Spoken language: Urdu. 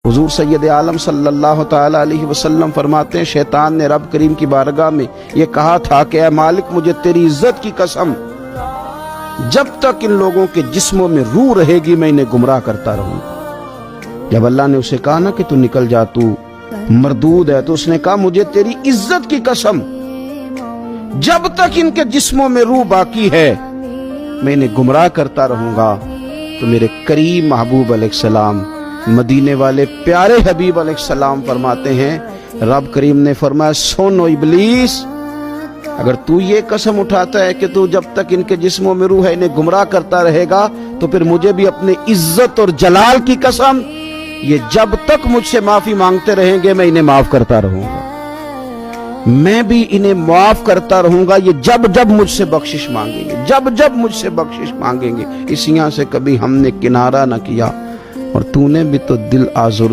حضور سید عالم صلی اللہ تعالی علیہ وسلم فرماتے ہیں شیطان نے رب کریم کی بارگاہ میں یہ کہا تھا کہ اے مالک مجھے تیری عزت کی قسم جب تک ان لوگوں کے جسموں میں روح رہے گی میں انہیں گمراہ کرتا رہوں گا۔ جب اللہ نے اسے کہا نا کہ تو نکل جا تو مردود ہے، تو اس نے کہا مجھے تیری عزت کی قسم جب تک ان کے جسموں میں روح باقی ہے میں انہیں گمراہ کرتا رہوں گا۔ تو میرے کریم محبوب علیہ السلام مدینے والے پیارے حبیب علیہ السلام فرماتے ہیں رب کریم نے فرمایا سن او ابلیس، اگر تو یہ قسم اٹھاتا ہے کہ تو جب تک ان کے جسموں میں روح ہے انہیں گمراہ کرتا رہے گا، تو پھر مجھے بھی اپنے عزت اور جلال کی قسم یہ جب تک مجھ سے معافی مانگتے رہیں گے میں انہیں معاف کرتا رہوں گا، میں بھی انہیں معاف کرتا رہوں گا یہ جب جب مجھ سے بخشش مانگیں گے، جب جب مجھ سے بخشش مانگیں گے۔ اس یہاں سے کبھی ہم نے کنارہ نہ کیا اور تو نے بھی تو دل آزردہ